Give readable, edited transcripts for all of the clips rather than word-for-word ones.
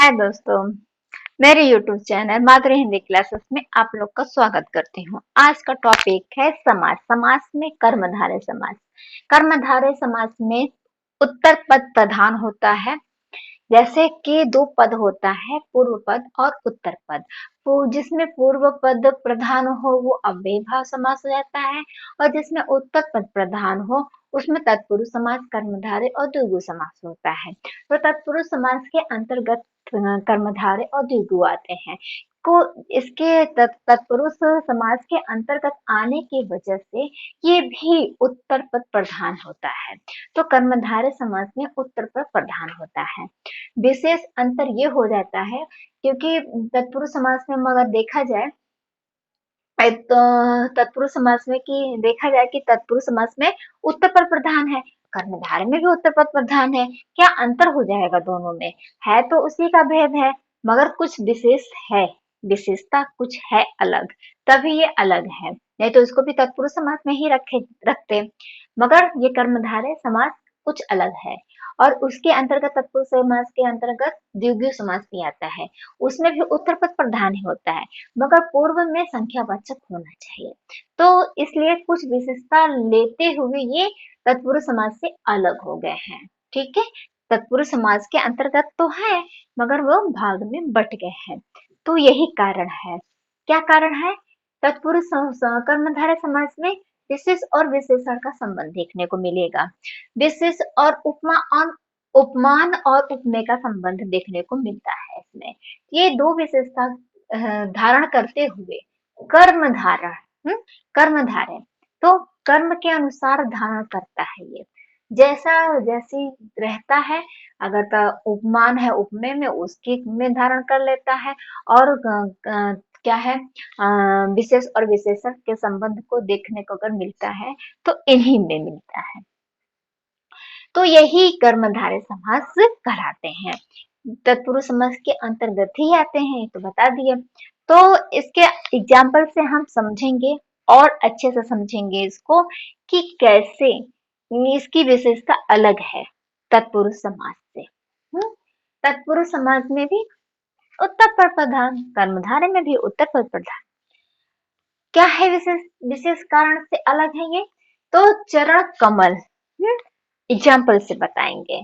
हाय दोस्तों, मेरे YouTube channel माधुरी Hindi classes में आप लोग का स्वागत करती हूँ। आज का टॉपिक है समास। समास में कर्मधारय समास। कर्मधारय समास में उत्तर पद प्रधान होता है। जैसे कि दो पद होता है, पूर्व पद और उत्तर पद। जिसमें पूर्व पद प्रधान हो वो अव्ययीभाव समास हो जाता है, और जिसमें उत्तर पद प्रधान हो उसमें तत्पुरुष समास, कर्मधारय और द्विगु समास होता है। तो तत्पुरुष समास के अंतर्गत कर्मधारय और द्विगु आते हैं। को इसके तत्पुरुष समास के अंतर्गत आने की वजह से ये भी उत्तर पद प्रधान होता है। तो कर्मधारय समास में उत्तर पद प्रधान होता है। विशेष अंतर ये हो जाता है क्योंकि तत्पुरुष समास में अगर देखा जाए तो तत्पुरुष समास में कि देखा जाए कि तत्पुरुष समास में उत्तर पद प्रधान है, कर्मधारय में भी उत्तर पद प्रधान है। क्या अंतर हो जाएगा दोनों में? है तो उसी का भेद है, मगर कुछ विशेष है, विशेषता कुछ है अलग, तभी ये अलग है। नहीं तो इसको भी तत्पुरुष समास में ही रखते, मगर ये कर्मधारय समास कुछ अलग है। और उसके अंतर्गत तत्पुरुष समास के अंतर्गत द्विगु समास भी आता है, उसमें भी उत्तर पद प्रधान ही होता है, मगर पूर्व में संख्यावाचक होना चाहिए। तो इसलिए कुछ विशेषता लेते हुए ये तत्पुरुष समास से अलग हो गए हैं। ठीक है, तत्पुरुष समास के अंतर्गत तो है, मगर वो भाग में बट गए हैं। तो यही कारण है। क्या कारण है? तत्पुरुष कर्मधारय समास में विशेष और विशेषण का संबंध देखने को मिलेगा। विशेष और उपमान और उपमेय का संबंध देखने को मिलता है इसमें। ये दो विशेषता धारण करते हुए कर्मधारय, कर्मधारय तो कर्म के अनुसार धारण करता है। ये जैसी रहता है, अगर उपमान है उपमेय में उसकी में धारण कर लेता है, और क्या है विशेष और विशेषण के संबंध को देखने को अगर मिलता है तो इन्हीं में मिलता है। तो यही कर्मधारय समास कहलाते हैं। तत्पुरुष समास के अंतर्गत ही आते हैं, तो बता दिए। तो इसके एग्जाम्पल से हम समझेंगे और अच्छे से समझेंगे इसको कि कैसे इसकी विशेषता अलग है तत्पुरुष समास से। तत्पुरुष समास में भी उत्तर पद प्रधान, कर्मधारय में भी उत्तर पद प्रधान। क्या है विशेष विशेष कारण से अलग है ये? तो चरण कमल एग्जाम्पल से बताएंगे।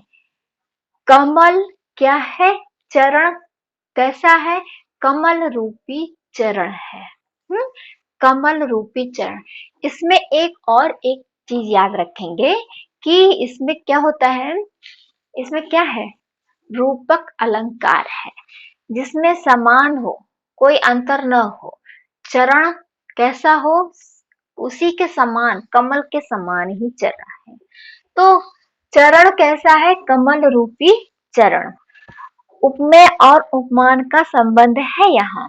कमल क्या है? चरण कैसा है? कमल रूपी चरण है। कमल रूपी चरण। इसमें एक चीज याद रखेंगे कि इसमें क्या होता है, इसमें क्या है, रूपक अलंकार है जिसमें समान हो, कोई अंतर न हो। चरण कैसा हो? उसी के समान, कमल के समान ही चरण है। तो चरण कैसा है? कमल रूपी चरण। उपमेय और उपमान का संबंध है यहाँ।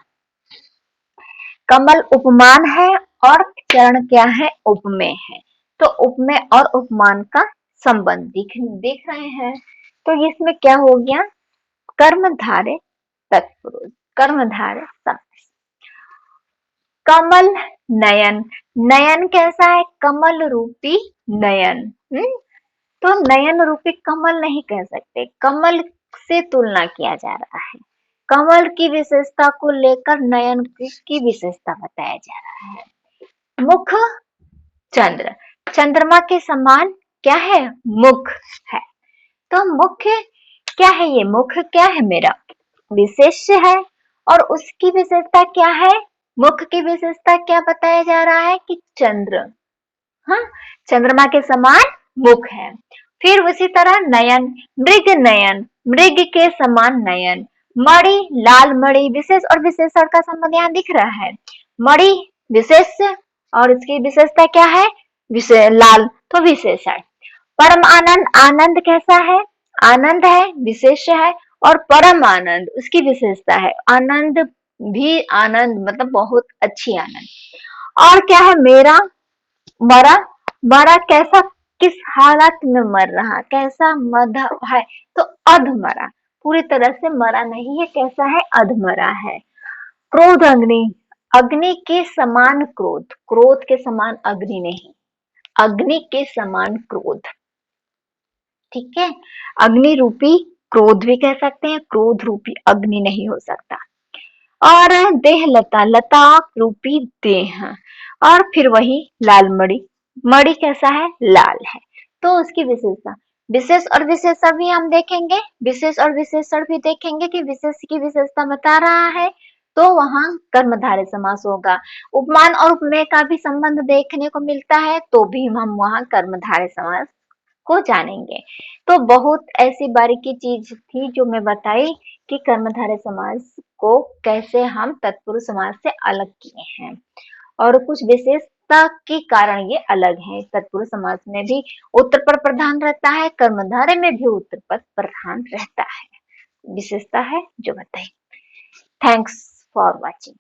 कमल उपमान है और चरण क्या है? उपमेय है। तो उपमेय और उपमान का संबंध देख रहे हैं। तो इसमें क्या हो गया? कर्मधारय तत्पुरुष, कर्मधारय समास। कमल नयन, नयन कैसा है? कमल रूपी नयन। तो नयन रूपी कमल नहीं कह सकते, कमल से तुलना किया जा रहा है। कमल की विशेषता को लेकर नयन की विशेषता बताया जा रहा है। मुख चंद्र, चंद्रमा के समान क्या है? मुख है। तो मुख्य क्या है? ये मुख क्या है? मेरा विशेष्य है। और उसकी विशेषता क्या है? मुख की विशेषता क्या बताया जा रहा है कि चंद्र, हाँ, चंद्रमा के समान मुख है। फिर उसी तरह नयन, मृग नयन, मृग के समान नयन। मणि, लाल मणि, विशेष और विशेषण का संबंध यहाँ दिख रहा है। मणि विशेष और इसकी विशेषता क्या है? लाल, तो विशेषण। परम आनंद, आनंद कैसा है? आनंद है, विशेष है। और परम आनंद उसकी विशेषता है। आनंद भी आनंद मतलब बहुत अच्छी आनंद। और क्या है? मेरा, मरा, मरा कैसा, किस हालत में मर रहा, कैसा मधा है? तो अधमरा, पूरी तरह से मरा नहीं है, कैसा है? अधमरा है। क्रोध अग्नि, अग्नि के समान क्रोध, क्रोध के समान अग्नि नहीं, अग्नि के समान क्रोध। ठीक है, अग्नि रूपी क्रोध भी कह सकते हैं, क्रोध रूपी अग्नि नहीं हो सकता। और देह लता, लता रूपी देह, और फिर वही लाल मणि, मणि कैसा है, लाल है। तो उसकी विशेषता, विशेष और विशेषण भी हम देखेंगे, विशेष और विशेषण भी देखेंगे कि विशेष की विशेषता बता रहा है तो वहां कर्मधारय समास होगा। उपमान और उपमेय का भी संबंध देखने को मिलता है तो भी हम वहां कर्मधारय समास को जानेंगे। तो बहुत ऐसी बारीकी चीज थी जो मैं बताई कि कर्मधारय समास को कैसे हम तत्पुरुष समास से अलग किए हैं, और कुछ विशेषता के कारण ये अलग है। तत्पुरुष समास में भी उत्तरपद प्रधान रहता है, कर्मधारय में भी उत्तरपद प्रधान रहता है। विशेषता है जो बताई। Thanks for watching.